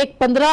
1, 15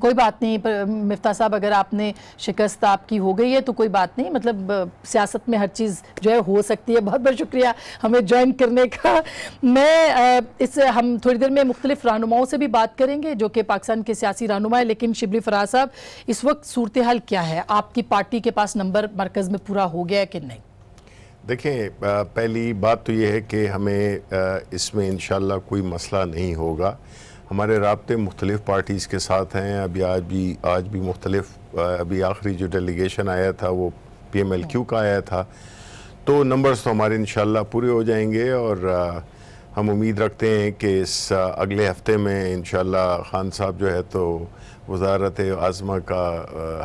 کوئی بات نہیں مفتاح صاحب، اگر آپ نے شکست آپ کی ہو گئی ہے تو کوئی بات نہیں، مطلب سیاست میں ہر چیز جو ہے ہو سکتی ہے. بہت بہت شکریہ ہمیں جوائن کرنے کا. ہم تھوڑی دیر میں مختلف رہنماؤں سے بھی بات کریں گے جو کہ پاکستان کے سیاسی رہنما ہے، لیکن شبلی فراز صاحب اس وقت صورتحال کیا ہے؟ آپ کی پارٹی کے پاس نمبر مرکز میں پورا ہو گیا ہے کہ نہیں؟ دیکھیں، پہلی بات تو یہ ہے کہ ہمیں اس میں انشاءاللہ کوئی مسئلہ نہیں ہوگا. ہمارے رابطے مختلف پارٹیز کے ساتھ ہیں. آج بھی مختلف، ابھی آخری جو ڈیلیگیشن آیا تھا وہ پی ایم ایل کیو کا آیا تھا، تو نمبرز تو ہمارے انشاءاللہ پورے ہو جائیں گے، اور ہم امید رکھتے ہیں کہ اس اگلے ہفتے میں انشاءاللہ خان صاحب جو ہے تو وزارت عاظمہ کا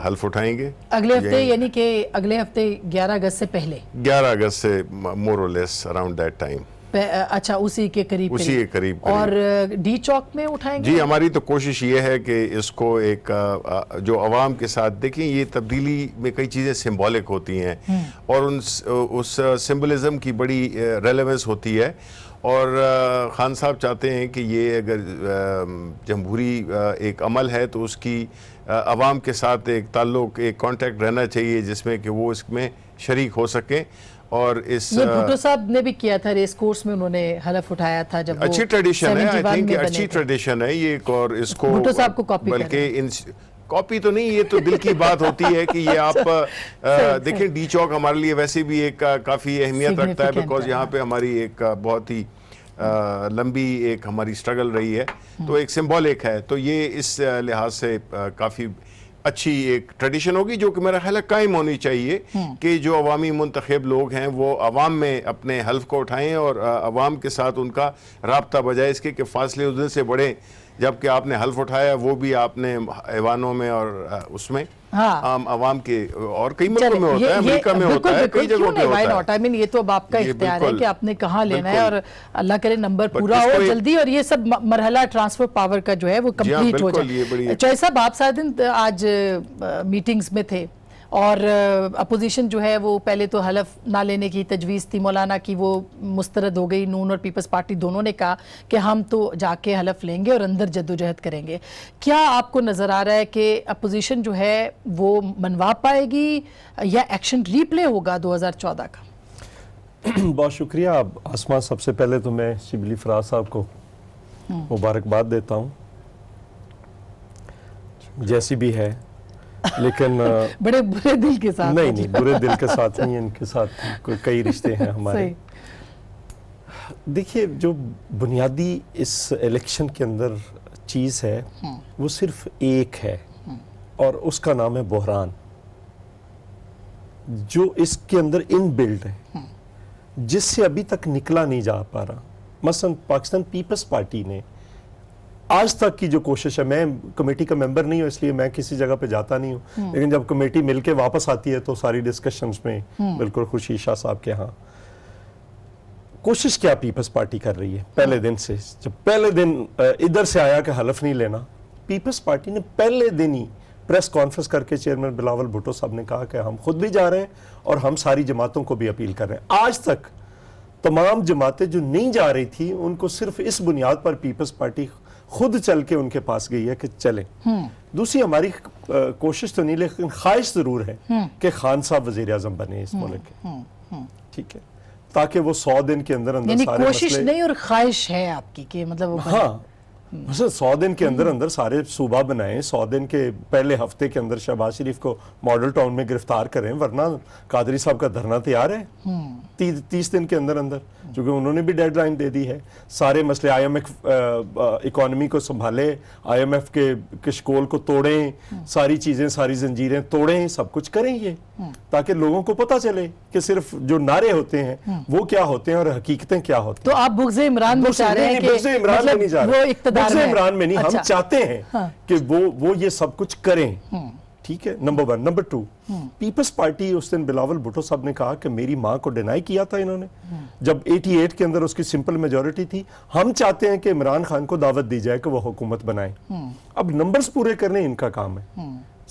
حلف اٹھائیں گے. اگلے ہفتے یعنی کہ اگلے ہفتے 11 اگست سے پہلے، 11 اگست سے مور اور لیس اراؤنڈ دیٹ ٹائم. اچھا، اسی کے قریب اور ڈی چوک میں اٹھائیں گے. جی، ہماری تو کوشش یہ ہے کہ اس کو ایک جو عوام کے ساتھ، دیکھیں یہ تبدیلی میں کئی چیزیں سمبولک ہوتی ہیں اور اس سمبلزم کی بڑی ریلیونس ہوتی ہے، اور خان صاحب چاہتے ہیں کہ یہ اگر جمہوری ایک عمل ہے تو اس کی عوام کے ساتھ ایک تعلق، ایک کانٹیکٹ رہنا چاہیے جس میں کہ وہ اس میں شریک ہو سکیں. اور اس یہ بھٹو صاحب نے بھی کیا تھا، ریس کورس میں انہوں نے حلف اٹھایا تھا جب اچھی ٹریڈیشن ہے، آئی تھنک اچھی ٹریڈیشن ہے یہ، اور اس کو بھٹو صاحب کو کاپی بلکہ کاپی تو نہیں، یہ تو دل کی بات ہوتی ہے کہ یہ آپ دیکھیں ڈی چوک ہمارے لیے ویسے بھی ایک کافی اہمیت رکھتا ہے، بیکاز یہاں پہ ہماری ایک بہت ہی لمبی ایک ہماری سٹرگل رہی ہے، تو ایک سمبولک ہے. تو یہ اس لحاظ سے کافی اچھی ایک ٹریڈیشن ہوگی جو کہ میرا خیال ہے قائم ہونی چاہیے، کہ جو عوامی منتخب لوگ ہیں وہ عوام میں اپنے حلف کو اٹھائیں اور عوام کے ساتھ ان کا رابطہ، بجائے اس کے کہ فاصلے اس دن سے بڑھیں. جبکہ آپ نے حلف اٹھایا وہ بھی آپ نے ایوانوں میں اور اس میں عام عوام کے، اور کئی ملکوں میں ہوتا ہے، امریکہ میں ہوتا ہے، کئی جگہوں پہ ہوتا ہے. یہ تو اب آپ کا اختیار ہے کہ آپ نے کہاں لینا ہے، اور اللہ کرے نمبر پورا ہو جلدی، اور یہ سب مرحلہ ٹرانسفر پاور کا جو ہے وہ کمپلیٹ ہو جائے. چوہے صاحب، آپ سارے دن آج میٹنگز میں تھے، اور اپوزیشن جو ہے وہ پہلے تو حلف نہ لینے کی تجویز تھی مولانا کی، وہ مسترد ہو گئی. نون اور پیپلز پارٹی دونوں نے کہا کہ ہم تو جا کے حلف لیں گے اور اندر جدوجہد کریں گے. کیا آپ کو نظر آ رہا ہے کہ اپوزیشن جو ہے وہ منوا پائے گی یا ایکشن ری پلے ہوگا 2014 کا؟ بہت شکریہ آسما. سب سے پہلے تو میں شبلی فراز صاحب کو مبارکباد دیتا ہوں، جیسی بھی ہے، لیکن بڑے برے دل کے ساتھ. نہیں، برے دل کے ساتھ نہیں، ان کے ساتھ کئی رشتے ہیں ہمارے. دیکھیے، جو بنیادی اس الیکشن کے اندر چیز ہے وہ صرف ایک ہے، اور اس کا نام ہے بحران، جو اس کے اندر ان بلڈ ہے، جس سے ابھی تک نکلا نہیں جا پا رہا. مثلا پاکستان پیپلز پارٹی نے آج تک کی جو کوشش ہے، میں کمیٹی کا ممبر نہیں ہوں اس لیے میں کسی جگہ پہ جاتا نہیں ہوں، لیکن جب کمیٹی مل کے واپس آتی ہے تو ساری ڈسکشنز میں بالکل خوشی شاہ صاحب کے ہاں کوشش کیا پیپلز پارٹی کر رہی ہے. پہلے دن سے، جب پہلے دن ادھر سے آیا کہ حلف نہیں لینا، پیپلز پارٹی نے پہلے دن ہی پریس کانفرنس کر کے چیئرمین بلاول بھٹو صاحب نے کہا کہ ہم خود بھی جا رہے ہیں اور ہم ساری جماعتوں کو بھی اپیل کر رہے ہیں. آج تک تمام جماعتیں جو نہیں جا رہی تھی ان کو صرف اس بنیاد پر پیپلز پارٹی خود چل کے ان کے پاس گئی ہے کہ چلیں. دوسری ہماری کوشش تو نہیں، لیکن خواہش ضرور ہے کہ خان صاحب وزیر اعظم بنے اس ملک کے، ٹھیک ہے، تاکہ وہ 100 دن کے اندر یعنی کوشش نہیں اور خواہش ہے آپ کی کہ مطلب ہاں 100 دن کے اندر سارے صوبہ بنائیں، 100 دن کے پہلے ہفتے کے اندر شہباز شریف کو ماڈل ٹاؤن میں گرفتار کریں، ورنہ قادری صاحب کا دھرنا تیار ہے 30 دن کے اندر، چونکہ انہوں نے بھی ڈیڈ لائن دے دی ہے. سارے مسئلے آئی ایم ایف اکانومی کو سنبھالے، آئی ایم ایف کے کشکول کو توڑیں، ساری چیزیں، ساری زنجیریں توڑیں، سب کچھ کریں یہ، تاکہ لوگوں کو پتہ چلے کہ صرف جو نعرے ہوتے ہیں وہ کیا ہوتے ہیں اور حقیقتیں کیا ہوتی ہیں. تو آپ بغض عمران میں چاہ رہے ہیں کہ بغض عمران میں نہیں جا رہے، بغض عمران میں نہیں، ہم چاہتے ہیں کہ وہ یہ سب کچھ کریں، ٹھیک ہے. نمبر 1. نمبر 2، پیپلز پارٹی اس دن بلاول بھٹو صاحب نے کہا کہ میری ماں کو ڈینائی کیا تھا انہوں نے جب 88 کے اندر اس کی سمپل میجورٹی تھی. ہم چاہتے ہیں کہ عمران خان کو دعوت دی جائے کہ وہ حکومت بنائیں. اب نمبرز پورے کرنے ان کا کام ہے.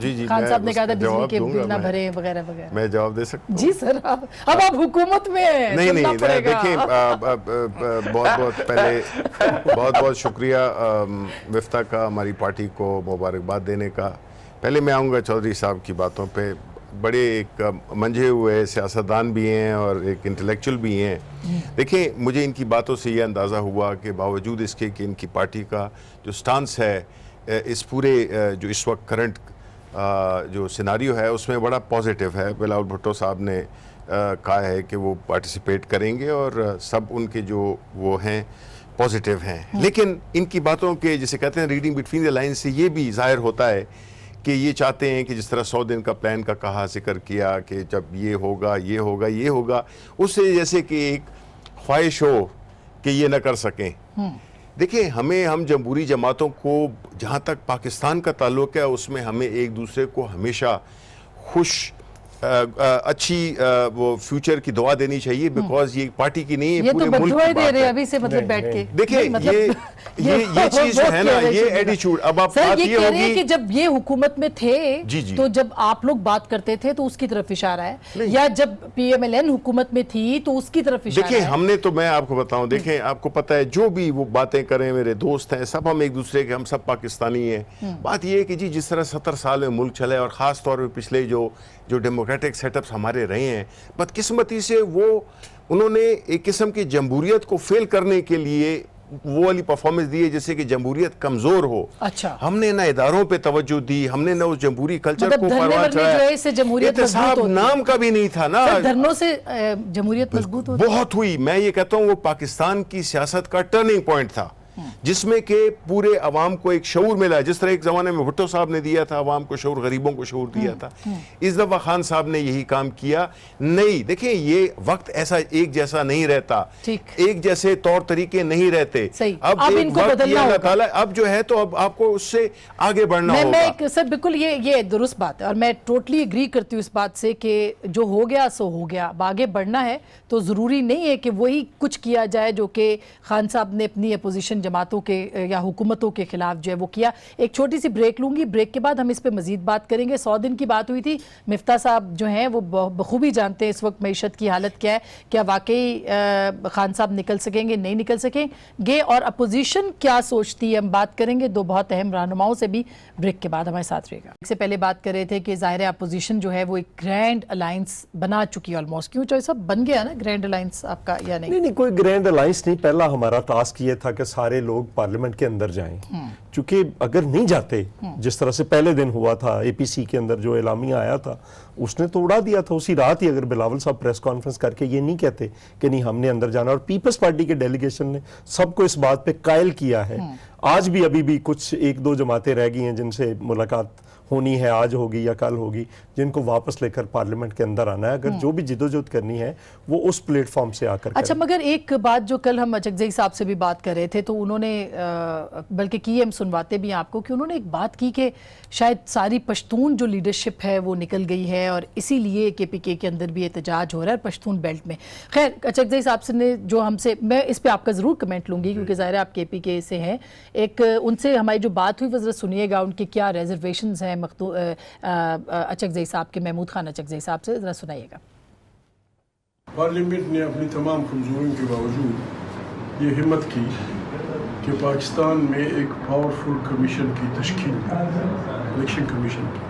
جی خان صاحب نے کہا تھا بجلی جواب کے دوں بل نہ گا بھرے وغیرہ وغیرہ. میں جواب دے سکتا ہوں. جی سر اب آپ حکومت میں ہیں, نہیں پڑے گا. دیکھیں بہت پہلے بہت شکریہ مفتاح کا ہماری پارٹی کو مبارکباد دینے کا. پہلے میں آؤں گا چودھری صاحب کی باتوں پہ. بڑے ایک منجھے ہوئے سیاستدان بھی ہیں اور ایک انٹلیکچول بھی ہیں. دیکھیں مجھے ان کی باتوں سے یہ اندازہ ہوا کہ باوجود اس کے کہ ان کی پارٹی کا جو سٹانس ہے اس پورے جو اس وقت کرنٹ جو سیناریو ہے اس میں بڑا پازیٹیو ہے. بلاول بھٹو صاحب نے کہا ہے کہ وہ پارٹیسپیٹ کریں گے اور سب ان کے جو وہ ہیں پازیٹیو ہیں. لیکن ان کی باتوں کے جسے کہتے ہیں ریڈنگ بٹوین دا لائن سے یہ بھی ظاہر ہوتا ہے کہ یہ چاہتے ہیں کہ جس طرح 100 دن کا پلان کا کہا ذکر کیا کہ جب یہ ہوگا یہ ہوگا یہ ہوگا, اس سے جیسے کہ ایک خواہش ہو کہ یہ نہ کر سکیں. دیکھیں ہم جمہوری جماعتوں کو جہاں تک پاکستان کا تعلق ہے اس میں ہمیں ایک دوسرے کو ہمیشہ خوش اچھی وہ فیوچر کی دعا دینی چاہیے, بیکاز یہ پارٹی کی نہیں ہے پورے ملک کی بات ہے. دے رہے ابھی سے مطلب بیٹھ کے دیکھیں یہ چیز جو ہے نا یہ ایٹیچیوڈ. اب آپ بات یہ کہہ رہے ہیں ہوگی کہ جب یہ حکومت میں تھے تو جب آپ لوگ بات کرتے تھے تو اس کی طرف اشارہ ہے, یا جب پی ایم ایل این حکومت میں تھی تو اس کی طرف اشارہ ہے. دیکھیں ہم نے تو میں آپ کو بتاؤں, دیکھیں آپ کو پتہ ہے جو بھی وہ باتیں کریں میرے دوست ہیں سب ہم ایک دوسرے کے ہم سب پاکستانی ہیں. بات یہ ہے کہ جس طرح 70 سال میں ملک چلے اور خاص طور پہ پچھلے جو ڈیموکریٹک سیٹ اپس ہمارے رہے ہیں, بدقسمتی سے انہوں نے ایک قسم کی جمہوریت کو فیل کرنے کے لیے وہ والی پرفارمنس دی ہے جیسے کہ جمہوریت کمزور ہو. اچھا ہم نے نہ اداروں پہ توجہ دی, ہم نے نہ اس جمہوری کلچر کو پروان چڑھایا. احتساب نام کا بھی نہیں تھا نا, دھرنوں سے جمہوریت مضبوط ہوتی بہت ہوئی. میں یہ کہتا ہوں وہ پاکستان کی سیاست کا ٹرننگ پوائنٹ تھا جس میں کہ پورے عوام کو ایک شعور ملا, جس طرح ایک زمانے میں بھٹو صاحب نے دیا تھا عوام کو شعور, غریبوں کو شعور دیا تھا. اس دفعہ خان صاحب نے یہی کام کیا. نہیں دیکھیں یہ وقت ایسا ایک جیسا نہیں رہتا, ایک جیسے طور طریقے نہیں رہتے. اب ایک وقت یہ اللہ تعالیٰ اب جو ہے تو اب آپ کو اس سے آگے بڑھنا ہوگا. سر بالکل یہ درست بات ہے اور میں ٹوٹلی ایگری کرتی ہوں اس بات سے کہ جو ہو گیا سو ہو گیا. اب آگے بڑھنا ہے تو ضروری نہیں ہے کہ وہی کچھ کیا جائے جو کہ خان صاحب نے اپنی اپوزیشن جماعتوں کے یا حکومتوں کے خلاف جو ہے وہ کیا. ایک چھوٹی سی بریک لوں گی, بریک کے بعد ہم اس پہ مزید بات کریں گے. 100 دن کی بات ہوئی تھی, مفتاح صاحب جو ہیں وہ بخوبی جانتے ہیں اس وقت معیشت کی حالت کیا ہے, کیا واقعی خان صاحب نکل سکیں گے نہیں نکل سکیں گے, اور اپوزیشن کیا سوچتی ہے ہم بات کریں گے. دو بہت اہم رہنماؤں سے بھی بریک کے بعد ہمارے ساتھ رہے گا. اس سے پہلے بات کر رہے تھے کہ ظاہر اپوزیشن جو ہے وہ ایک گرینڈ الائنس بنا چکی ہے آلموسٹ. کیوں چوہے صاحب بن گیا نا گرینڈ الائنس آپ کا یا نہیں؟ نہیں کوئی گرینڈ الائنس نہیں. پہلا ہمارا ٹاسک یہ تھا کہ سارے لوگ پارلیمنٹ کے اندر جائیں, چونکہ اگر نہیں جاتے جس طرح سے پہلے دن ہوا تھا اے پی سی کے اندر جو اعلامیہ آیا تھا اس نے تو اڑا دیا تھا اسی رات ہی. اگر بلاول صاحب پریس کانفرنس کر کے یہ نہیں کہتے کہ نہیں ہم نے اندر جانا, اور پیپلز پارٹی کے ڈیلیگیشن نے سب کو اس بات پہ قائل کیا ہے. آج بھی ابھی بھی کچھ 1-2 جماعتیں رہ گئی ہیں جن سے ملاقات ہونی ہے, آج ہوگی یا کل ہوگی, جن کو واپس لے کر پارلیمنٹ کے اندر آنا ہے. اگر جو بھی جدوجہد کرنی ہے وہ اس پلیٹ فارم سے آ کر اچھا مگر ایک بات جو کل ہم اچکزئی صاحب سے بھی بات کر رہے تھے تو انہوں نے بلکہ کی ہم سنواتے بھی آپ کو کہ انہوں نے ایک بات کی کہ شاید ساری پشتون جو لیڈرشپ ہے وہ نکل گئی ہے اور اسی لیے کے پی کے اندر بھی احتجاج ہو رہا ہے پشتون بیلٹ میں. خیر اچکزئی صاحب سے نے جو ہم سے, میں اس پہ آپ کا ضرور کمنٹ لوں گی کیونکہ ظاہر آپ کے پی کے سے ہیں, ایک ان سے ہماری جو بات ہوئی وہ ذرا سنیے گا, ان کی کیا ریزرویشنز ہیں اچکزئی صاحب کے, محمود خان اچکزئی صاحب سے ذرا سنائیے گا. پارلیمنٹ نے اپنی تمام کمزوریوں کے باوجود یہ ہمت کی کہ پاکستان میں ایک پاورفل کمیشن کی تشکیل, الیکشن کمیشن کی.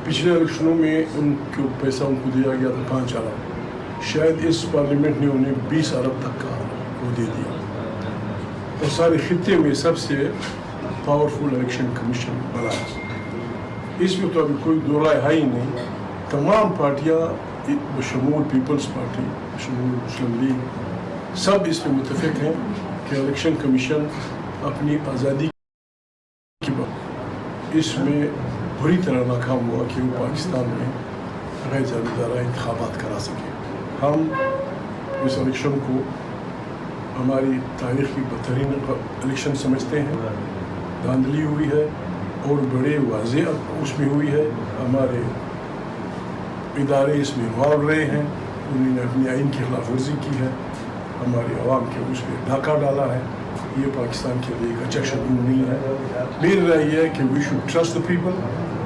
پچھلے الیکشنوں میں ان کو پیسہ ان کو دیا گیا تھا 5 ارب, شاید اس پارلیمنٹ نے انہیں 20 ارب تک کا وہ دے دیا, اور سارے خطے میں سب سے پاورفل الیکشن کمیشن بنایا. اس میں تو ابھی کوئی دو رائے ہے ہی نہیں. تمام پارٹیاں بشمول پیپلز پارٹی, بشمول مسلم لیگ, سب اس میں متفق ہیں کہ الیکشن کمیشن اپنی آزادی کی بات اس میں بری طرح ناکام ہوا کہ وہ پاکستان میں غیر جانبدارانہ انتخابات کرا سکے. ہم اس الیکشن کو ہماری تاریخ کی بدترین الیکشن سمجھتے ہیں. دھاندلی ہوئی ہے اور بڑے واضح اس میں ہوئی ہے. ہمارے ادارے اس میں انوالو رہے ہیں, انہوں نے اپنی آئین کی خلاف ورزی کی ہے, ہمارے عوام کے اس پہ ڈھاکہ ڈالا ہے. یہ پاکستان کے لیے ایک اچھا شگون نہیں ہے. میری رائے یہ ہے کہ we should trust the people.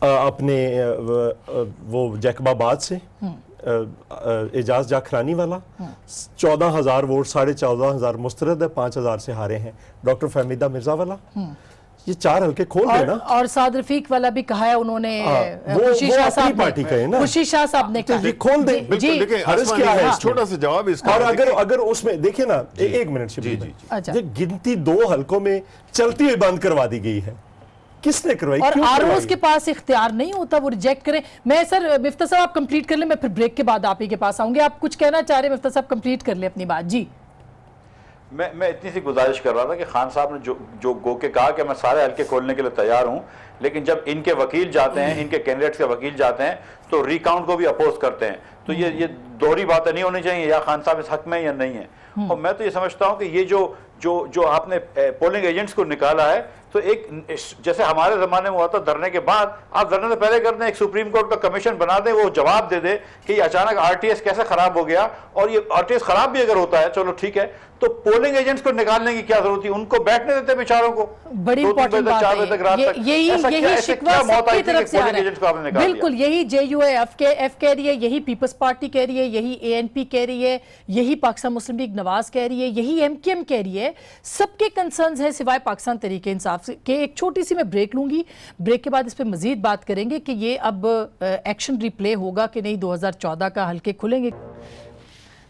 اپنے وہ جیکب آباد سے اعجاز جاکھرانی والا 14,000 ووٹ 14,500 مسترد ہے 5,000 سے ہارے ہیں. ڈاکٹر فہمیدہ مرزا والا یہ 4 حلقے کھول دیں نا. اور سعد رفیق والا بھی کہا ہے انہوں نے, خوشی شاہ صاحب پارٹی کا ہے نا, خوشی شاہ صاحب نے کہا یہ کھول دیں. دیکھیں عرض کیا ہے چھوٹا سا جواب اس کا. اور اگر اس میں دیکھیں نا 1 منٹ شبیر بھائی, گنتی 2 حلقوں میں چلتی ہوئی بند کروا دی گئی ہے, کس نے کروائی؟ اور آروز کے پاس اختیار نہیں ہوتا وہ ریجیکٹ کریں. میں سر مفتہ صاحب آپ کمپلیٹ کر لیں, میں پھر بریک کے بعد آپ ہی کے پاس آؤں گے. آپ کچھ کہنا چاہ رہے ہیں مفتہ صاحب, کمپلیٹ کر لیں اپنی بات. جی میں اتنی سی گزارش کر رہا تھا کہ خان صاحب نے جو گو کے کہا کہ میں سارے حلقے کھولنے کے لیے تیار ہوں, لیکن جب ان کے وکیل جاتے ہیں, ان کے کینڈیڈیٹس کے وکیل جاتے ہیں تو ریکاؤنٹ کو بھی اپوز کرتے ہیں. تو یہ دوہری باتیں نہیں ہونی چاہیے, یا خان صاحب اس حق میں یا نہیں ہے. اور میں تو یہ سمجھتا ہوں کہ یہ جو آپ نے پولنگ ایجنٹس کو نکالا ہے, تو ایک جیسے ہمارے زمانے میں ہوا تھا دھرنے کے بعد, آپ دھرنے سے پہلے کر دیں, ایک سپریم کورٹ کا کمیشن بنا دیں, وہ جواب دے دے کہ یہ اچانک آر ٹی ایس کیسے خراب ہو گیا, اور یہ آر ٹی ایس خراب بھی اگر ہوتا ہے چلو ٹھیک ہے, تو پولنگ ایجنٹس کو نکالنے کی کیا ضرورت تھی, ان کو بیٹھنے دیتے بیچاروں کو. بڑی امپورٹنٹ بات ہے, یہی شکوہ سب کی طرف سے آ رہا ہے. بالکل یہی جے یو اے ایف کہہ رہی ہے, یہی پیپلز پارٹی کہہ رہی ہے, یہی اے این پی کہہ رہی ہے, یہی پاکستان مسلم لیگ نواز کہہ رہی ہے, یہی ایم کیو ایم کہہ رہی ہے. سب کے کنسرنز ہیں سوائے پاکستان تحریک انصاف سے. کہ ایک چھوٹی سی میں بریک لوں گی, بریک کے بعد اس پہ مزید بات کریں گے کہ یہ اب ایکشن ریپلے ہوگا کہ نہیں, 2014 کا حلقے کھلیں گے.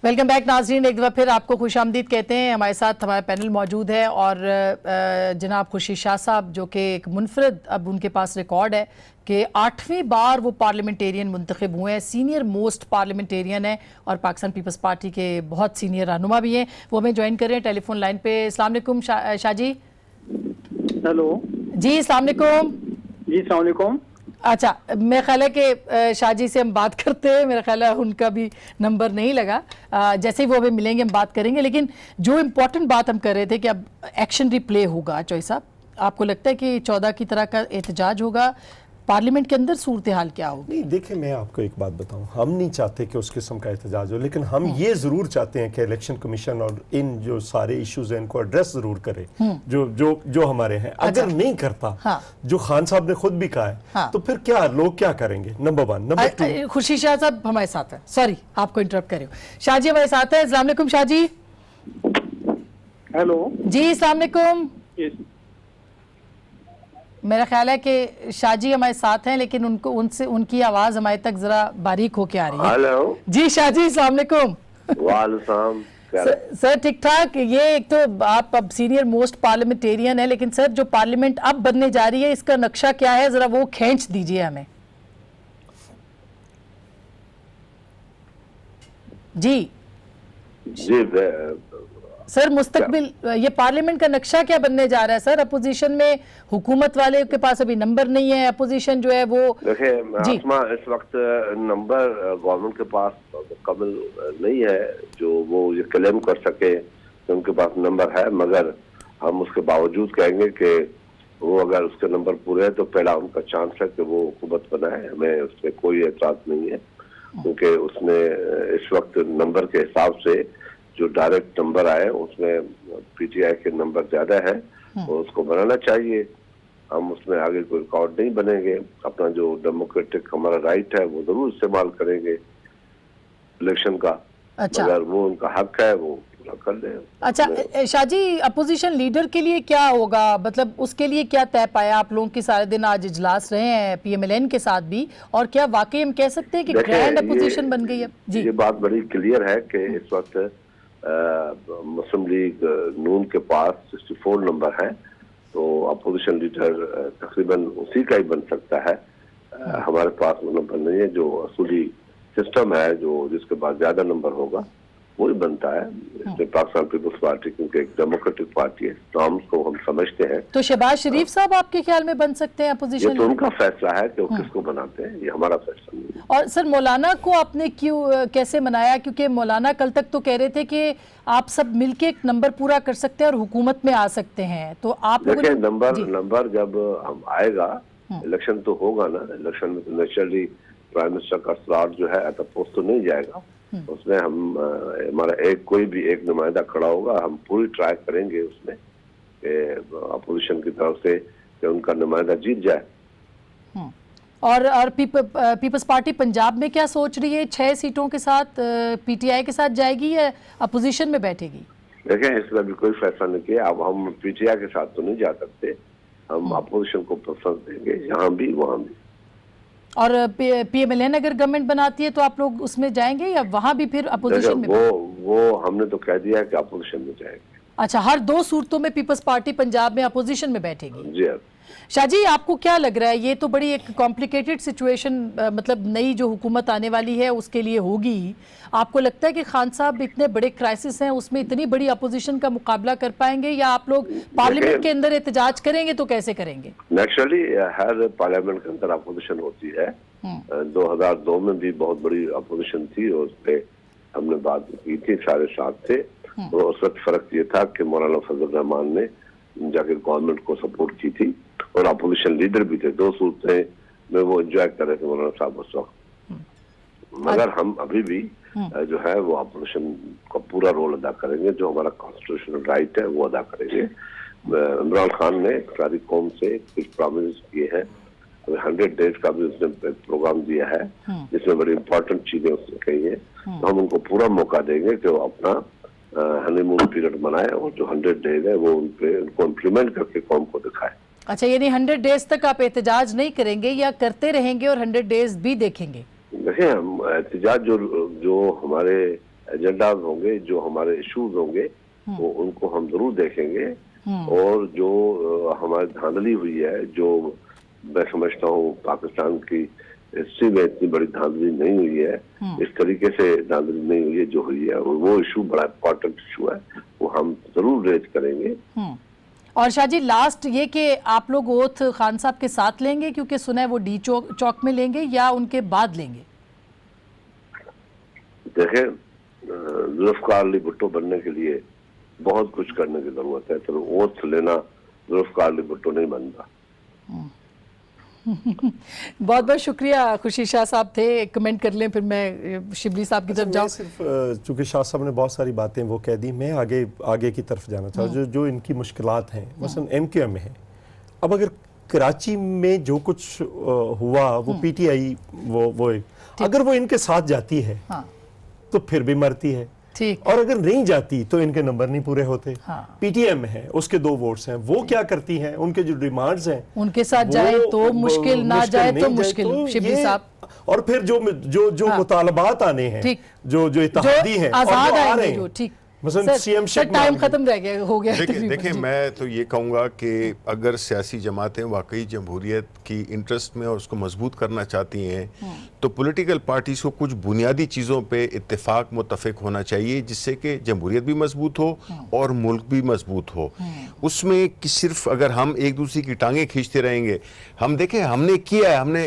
ویلکم بیک ناظرین, ایک دفعہ پھر آپ کو خوش آمدید کہتے ہیں. ہمارے ساتھ ہمارا پینل موجود ہے, اور جناب خوشی شاہ صاحب جو کہ ایک منفرد اب ان کے پاس ریکارڈ ہے کہ 8ویں بار وہ پارلیمنٹیرین منتخب ہوئے ہیں, سینئر موسٹ پارلیمنٹیرین ہیں, اور پاکستان پیپلز پارٹی کے بہت سینئر رہنما بھی ہیں. وہ ہمیں جوائن کر رہے ہیں ٹیلی فون لائن پہ. السلام علیکم شاہ جی. ہیلو جی السلام علیکم. جی السلام علیکم. اچھا, میرا خیال ہے کہ شاہ جی سے ہم بات کرتے ہیں, میرا خیال ہے ان کا بھی نمبر نہیں لگا, جیسے ہی وہ ہمیں ملیں گے ہم بات کریں گے. لیکن جو امپورٹنٹ بات ہم کر رہے تھے کہ اب ایکشن ریپلے ہوگا, چوئی صاحب آپ کو لگتا ہے کہ 14 کی طرح کا احتجاج ہوگا, پارلیمنٹ کے اندر صورتحال کیا ہوگی؟ نہیں دیکھیں, میں آپ کو ایک بات بتاؤں, ہم نہیں چاہتے کہ اس قسم کا احتجاج ہو, لیکن ہم یہ ضرور چاہتے ہیں کہ الیکشن کمیشن اور ان جو سارے ایشوز ہیں ان کو ایڈریس ضرور کرے جو ہمارے ہیں. اگر نہیں کرتا, جو خان صاحب نے خود بھی کہا ہے, تو پھر کیا لوگ کیا کریں گے؟ نمبر 1. نمبر 2, خوشی شاہ صاحب ہمارے ساتھ ہیں, سوری آپ کو انٹرپٹ کر رہے ہو. شاہ جی ہمارے ساتھ ہیں. السلام علیکم شاہ جی. ہیلو جی السلام علیکم. میرا خیال ہے کہ شاہ جی ہمارے ساتھ ہیں, لیکن ان کی آواز ہمارے تک ذرا باریک ہو کے آ رہی ہے. ہیلو جی شاہ جی السلام علیکم. وعلیکم السلام. سر ٹھیک ٹھاک. یہ ایک تو آپ اب سینئر موسٹ پارلیمنٹیرین ہیں, لیکن سر جو پارلیمنٹ اب بننے جا رہی ہے اس کا نقشہ کیا ہے, ذرا وہ کھینچ دیجئے ہمیں. جی جی سر مستقبل یہ پارلیمنٹ کا نقشہ کیا بننے جا رہا ہے سر؟ اپوزیشن میں حکومت والے کے پاس ابھی نمبر نہیں ہے, اپوزیشن جو ہے وہ دیکھیں اس وقت نمبر گورنمنٹ کے پاس مکمل نہیں ہے جو وہ یہ کلیم کر سکے کہ ان کے پاس نمبر ہے, مگر ہم اس کے باوجود کہیں گے کہ وہ اگر اس کے نمبر پورے ہیں تو پہلا ان کا چانس ہے کہ وہ حکومت بنائے. ہمیں اس میں کوئی اعتراض نہیں ہے, کیونکہ اس نے اس وقت نمبر کے حساب سے جو ڈائریکٹ نمبر آئے اس میں پی ٹی آئی کے نمبر زیادہ ہے, اور اس کو بنانا چاہیے. ہم اس میں آگے کوئی ریکارڈ نہیں بنیں گے, اپنا جو ڈیموکریٹک ہمارا رائٹ ہے وہ ضرور استعمال کریں گے الیکشن کا, مگر وہ ان کا حق ہے وہ پورا کر لیں. اچھا شاہ جی, اپوزیشن لیڈر کے لیے کیا ہوگا, مطلب اس کے لیے کیا طے پایا؟ آپ لوگوں کے سارے دن آج اجلاس رہے ہیں پی ایم ایل این کے ساتھ بھی, اور کیا واقعی ہم کہہ سکتے ہیں کہ گرینڈ اپوزیشن بن گئی ہے؟ جی یہ بات بڑی کلیئر ہے کہ اس وقت مسلم لیگ نون کے پاس 64 نمبر ہے, تو اپوزیشن لیڈر تقریباً اسی کا ہی بن سکتا ہے. ہمارے پاس وہ نمبر نہیں ہے, جو اصولی سسٹم ہے جو جس کے بعد زیادہ نمبر ہوگا وہی بنتا ہے. اس میں پاکستان پیپلز پارٹی کیونکہ ایک ڈیموکریٹک پارٹی ہے, نارمز کو ہم سمجھتے ہیں. تو شہباز شریف صاحب آپ کے خیال میں بن سکتے ہیں اپوزیشن؟ یہ تو ان کا فیصلہ ہے کہ وہ کس کو بناتے ہیں, یہ ہمارا فیصلہ نہیں ہے. اور سر مولانا کو آپ نے کیسے منایا؟ کیونکہ مولانا کل تک تو کہہ رہے تھے کہ آپ سب مل کے ایک نمبر پورا کر سکتے ہیں اور حکومت میں آ سکتے ہیں, تو آپ دیکھیں نمبر جب ہم آئے گا, الیکشن تو ہوگا نا, الیکشن میں تو نیچرلی پرائم منسٹر کا سلاٹ جو ہے ایٹ پوسٹ تو نہیں جائے گا, اس میں ہم ہمارا کوئی بھی ایک نمائندہ کھڑا ہوگا, ہم پوری ٹرائی کریں گے اس میں کہ اپوزیشن کی طرف سے کہ ان کا نمائندہ جیت جائے. اور پیپلز پارٹی پنجاب میں کیا سوچ رہی ہے؟ 6 سیٹوں کے ساتھ پی ٹی آئی کے ساتھ جائے گی یا اپوزیشن میں بیٹھے گی؟ دیکھیں اس میں بھی کوئی فیصلہ نہیں کیا. اب ہم پی ٹی آئی کے ساتھ تو نہیں جا سکتے, ہم اپوزیشن کو پریفرنس دیں گے یہاں بھی وہاں بھی. اور پی ایم ایل این اگر گورنمنٹ بناتی ہے تو آپ لوگ اس میں جائیں گے یا وہاں بھی پھر اپوزیشن میں؟ وہ ہم نے تو کہہ دیا کہ اپوزیشن میں جائیں گے. اچھا, ہر 2 صورتوں میں پیپلز پارٹی پنجاب میں اپوزیشن میں بیٹھے گی. جی شاہ جی, آپ کو کیا لگ رہا ہے, یہ تو بڑی ایک کمپلیکیٹڈ سچویشن مطلب نئی جو حکومت آنے والی ہے اس کے لیے ہوگی. آپ کو لگتا ہے کہ خان صاحب اتنے بڑے کرائسس ہیں اس میں اتنی بڑی اپوزیشن کا مقابلہ کر پائیں گے, یا آپ لوگ پارلیمنٹ کے اندر احتجاج کریں گے تو کیسے کریں گے؟ نیچرلی ہر پارلیمنٹ کے اندر اپوزیشن ہوتی ہے. 2002 میں بھی بہت بڑی اپوزیشن تھی اور اس پہ ہم نے بات کی تھی, سارے ساتھ تھے. اور اس وقت فرق یہ تھا کہ مولانا فضل الرحمان نے جا کے گورنمنٹ کو سپورٹ کی تھی اور اپوزیشن لیڈر بھی تھے. 2 صورتیں میں وہ انجوائے کر رہے تھے مولانا صاحب اس وقت. مگر ہم ابھی بھی جو ہے وہ اپوزیشن کا پورا رول ادا کریں گے, جو ہمارا کانسٹیٹیوشنل رائٹ ہے وہ ادا کریں گے. عمران خان نے ساری قوم سے کچھ پرومس کیے ہیں, 100 ڈیز کا بھی اس نے پروگرام دیا ہے جس میں بڑی امپورٹنٹ چیزیں اس نے کہی ہیں. تو ہم ان کو پورا موقع دیں گے کہ وہ اپنا ہنی مون پیریڈ منائے اور جو 100 ڈیز ہے وہ ان کو امپلیمنٹ کر کے قوم کو دکھائے. اچھا, یعنی 100 ڈیز تک آپ احتجاج نہیں کریں گے یا کرتے رہیں گے اور 100 ڈیز بھی دیکھیں گے؟ دیکھیں ہم احتجاج جو ہمارے ایجنڈاز ہوں گے, جو ہمارے ایشوز ہوں گے وہ ان کو ہم ضرور دیکھیں گے. اور جو ہماری دھاندلی ہوئی ہے, جو میں سمجھتا ہوں پاکستان کی ہسٹری میں اتنی بڑی دھاندلی نہیں ہوئی ہے, اس طریقے سے دھاندلی نہیں ہوئی ہے جو ہوئی ہے, اور وہ ایشو بڑا امپورٹنٹ ایشو ہے, وہ ہم ضرور ریز کریں گے. اور شاہ جی لاسٹ یہ کہ آپ لوگ اوتھ خان صاحب کے ساتھ لیں گے, کیونکہ سنا ہے وہ ڈی چوک میں لیں گے, یا ان کے بعد لیں گے؟ دیکھیں ذوالفقار علی بھٹو بننے کے لیے بہت کچھ کرنے کی ضرورت ہے, تو اوتھ لینا ذوالفقار علی بھٹو نہیں بنتا. بہت بہت شکریہ. خوشی شاہ صاحب تھے, کمنٹ کر لیں پھر میں شبلی صاحب کی طرف جاؤں. صرف چونکہ شاہ صاحب نے بہت ساری باتیں وہ کہہ دی, میں آگے کی طرف جانا چاہتا ہوں. جو ان کی مشکلات ہیں مثلا ایم کیو ایم میں ہیں. اب اگر کراچی میں جو کچھ ہوا وہ پی ٹی آئی وہ اگر وہ ان کے ساتھ جاتی ہے تو پھر بھی مرتی ہے, اور اگر نہیں جاتی تو ان کے نمبر نہیں پورے ہوتے. پی ٹی ایم ہے, اس کے 2 ووٹس ہیں, وہ کیا کرتی ہیں, ان کے جو ڈیمانڈز ہیں ان کے ساتھ جائے تو مشکل, نہ جائے تو مشکل. شبلی صاحب, اور پھر جو مطالبات آنے ہیں, جو اتحادی ہیں آزاد آئیں گے جو, ٹھیک مثلا سی ایم سر ٹائم ختم رہ گیا, ہو گیا. دیکھیں میں تو یہ کہوں گا کہ اگر سیاسی جماعتیں واقعی جمہوریت کی انٹرسٹ میں اور اس کو مضبوط کرنا چاہتی ہیں تو پولیٹیکل پارٹیز کو کچھ بنیادی چیزوں پہ اتفاق متفق ہونا چاہیے, جس سے کہ جمہوریت بھی مضبوط ہو اور ملک بھی مضبوط ہو. اس میں صرف اگر ہم ایک دوسرے کی ٹانگیں کھینچتے رہیں گے, ہم دیکھیں ہم نے کیا ہے, ہم نے